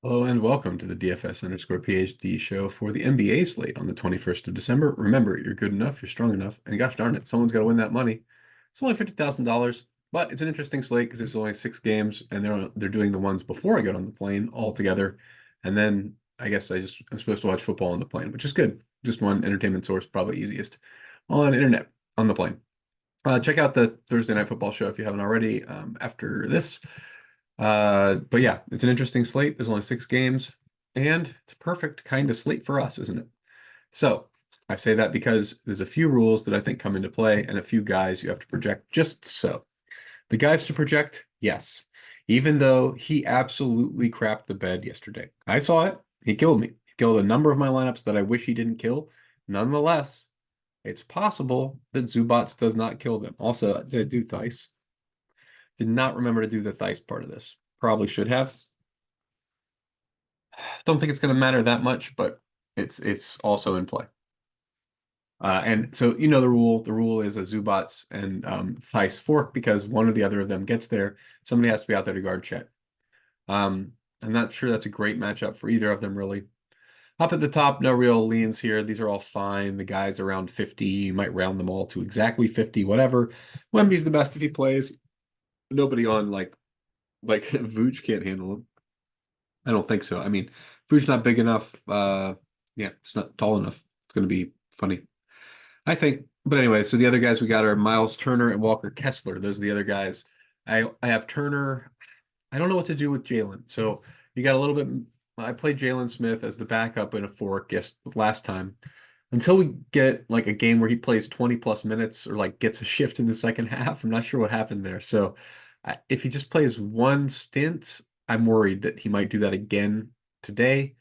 Hello and welcome to the DFS_PhD show for the NBA slate on the 21st of December. Remember, you're good enough, you're strong enough, and gosh darn it, someone's got to win that money. It's only $50,000, but it's an interesting slate because there's only 6 games, and they're doing the ones before I get on the plane all together, and then I guess I'm supposed to watch football on the plane, which is good. Just one entertainment source, probably easiest on internet on the plane. Check out the Thursday Night Football show if you haven't already after this. But yeah, it's an interesting slate. There's only 6 games, and it's a perfect kind of slate for us, isn't it? So I say that because there's a few rules that I think come into play and a few guys you have to project just so. The guys to project, yes. Even though he absolutely crapped the bed yesterday. I saw it. He killed me. He killed a number of my lineups that I wish he didn't kill. Nonetheless, it's possible that Zubac does not kill them. Also, did I do Theis? Did not remember to do the Theis part of this. Probably should have. Don't think it's going to matter that much, but it's also in play. And so you know the rule. The rule is a Zubats and Theis fork because one or the other of them gets there. Somebody has to be out there to guard Chet. I'm not sure that's a great matchup for either of them, really. Up at the top, no real leans here. These are all fine. The guys around 50, you might round them all to exactly 50, whatever. Wemby's the best if he plays. Nobody on like Vooch can't handle him. I don't think so. I mean, Vooch's not big enough. Yeah, it's not tall enough. It's going to be funny, I think. But anyway, so the other guys we got are Miles Turner and Walker Kessler. Those are the other guys. I have Turner. I don't know what to do with Jalen. So you got a little bit. I played Jalen Smith as the backup in a fork last time. Until we get like a game where he plays 20 plus minutes or like gets a shift in the second half, I'm not sure what happened there. So if he just plays one stint, I'm worried that he might do that again today.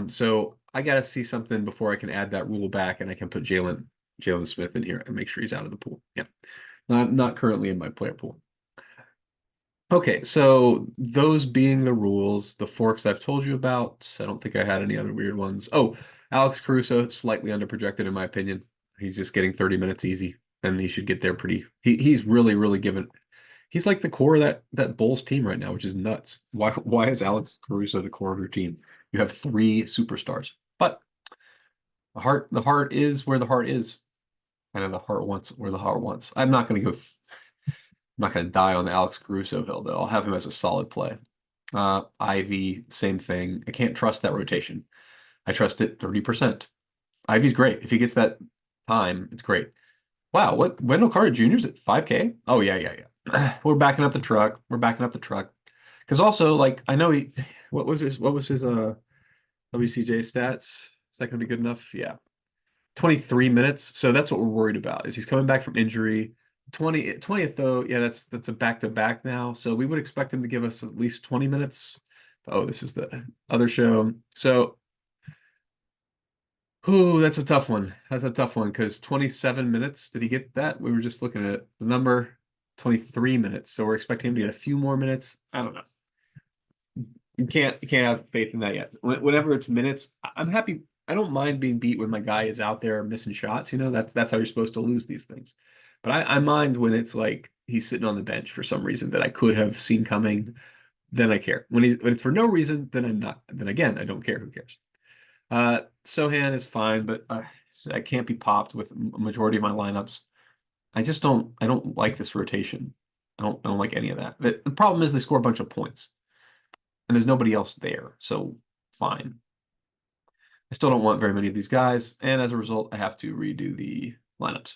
So I got to see something before I can add that rule back and I can put Jalen Smith in here and make sure he's out of the pool. Yeah, not currently in my player pool. Okay, so those being the rules, the forks I've told you about. I don't think I had any other weird ones. Oh, Alex Caruso, slightly underprojected in my opinion. He's just getting 30 minutes easy, and he should get there pretty. He's really, really given. He's like the core of that Bulls team right now, which is nuts. Why is Alex Caruso the core of your team? You have 3 superstars, but the heart is where the heart is, and the heart wants where the heart wants. I'm not going to die on the Alex Caruso hill, though. I'll have him as a solid play. Ivy, same thing. I can't trust that rotation. I trust it 30%. Ivy's great. If he gets that time, it's great. Wow, what Wendell Carter Jr.'s at 5K? Oh, yeah, yeah, yeah. We're backing up the truck. We're backing up the truck. Because also, like, I know what was his WCJ stats? Is that going to be good enough? Yeah. 23 minutes. So that's what we're worried about is he's coming back from injury. 20th though, yeah, that's a back-to-back now. So we would expect him to give us at least 20 minutes. Oh, this is the other show. So, that's a tough one. That's a tough one because 27 minutes. Did he get that? We were just looking at the number 23 minutes. So we're expecting him to get a few more minutes. I don't know. You can't have faith in that yet. Whenever it's minutes, I'm happy. I don't mind being beat when my guy is out there missing shots. That's how you're supposed to lose these things. But I mind when it's like he's sitting on the bench for some reason that I could have seen coming. Then I care. When it's for no reason, then I'm not. Then again, I don't care. Who cares? Sohan is fine, but I can't be popped with a majority of my lineups. I just don't. I don't like this rotation. I don't like any of that. The problem is they score a bunch of points and there's nobody else there. So fine. I still don't want very many of these guys, and as a result, I have to redo the lineups.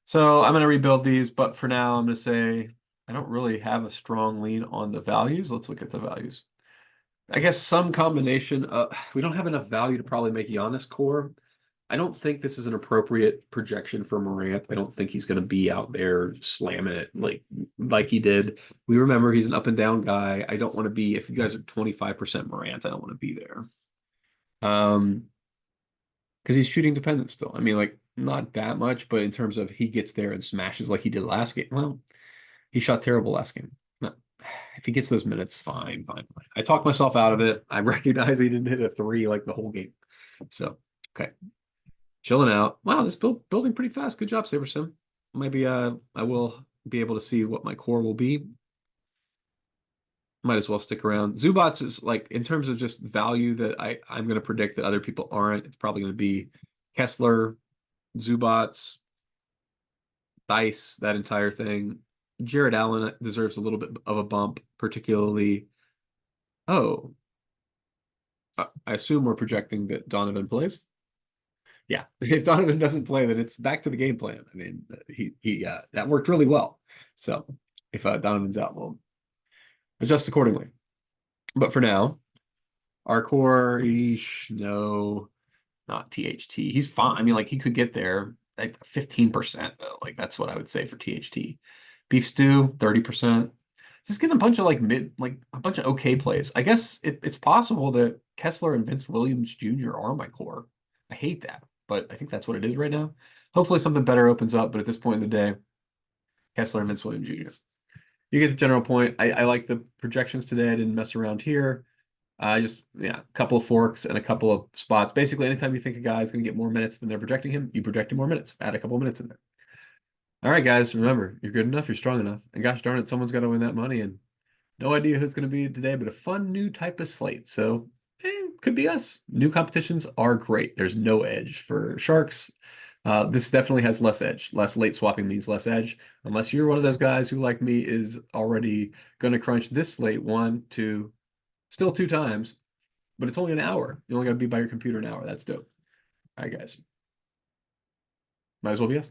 So I'm going to rebuild these, but for now, I'm going to say I don't really have a strong lean on the values. Let's look at the values. I guess some combination. We don't have enough value to probably make Giannis core. I don't think this is an appropriate projection for Morant. I don't think he's going to be out there slamming it like he did. We remember he's an up and down guy. I don't want to be, if you guys are 25% Morant, I don't want to be there. Because he's shooting dependent still. I mean, like not that much, but in terms of he gets there and smashes like he did last game. Well, he shot terrible last game. No, if he gets those minutes, fine, fine, fine. I talked myself out of it. I recognize he didn't hit a three like the whole game. So, okay. Chilling out. Wow, this building pretty fast. Good job, Sabersim. Maybe I will be able to see what my core will be. Might as well stick around. Zubats is like in terms of just value that I'm going to predict that other people aren't. It's probably going to be Kessler, Zubats, Theis, that entire thing. Jared Allen deserves a little bit of a bump, particularly. Oh, I assume we're projecting that Donovan plays. Yeah, if Donovan doesn't play, then it's back to the game plan. I mean, he that worked really well. So if Donovan's out, we'll adjust accordingly. But for now, our core, no, not THT. He's fine. I mean, like he could get there like 15% though. Like that's what I would say for THT. Beef stew, 30%. Just getting a bunch of like like a bunch of okay plays. I guess it's possible that Kessler and Vince Williams Jr. are my core. I hate that, but I think that's what it is right now. Hopefully something better opens up, but at this point in the day, Kessler and Vince Williams Jr. You get the general point. I like the projections today. I didn't mess around here. Just yeah, a couple of forks and a couple of spots. Basically, anytime you think a guy's going to get more minutes than they're projecting him, you project him more minutes. Add a couple of minutes in there. All right, guys, remember, you're good enough, you're strong enough. And gosh darn it, someone's got to win that money. And no idea who it's going to be today, but a fun new type of slate. So, could be us. New competitions are great. There's no edge for sharks. This definitely has less edge. Less late swapping means less edge. Unless you're one of those guys who, like me, is already going to crunch this slate one, two, still two times, but it's only an hour. You only got to be by your computer an hour. That's dope. All right, guys. Might as well be us.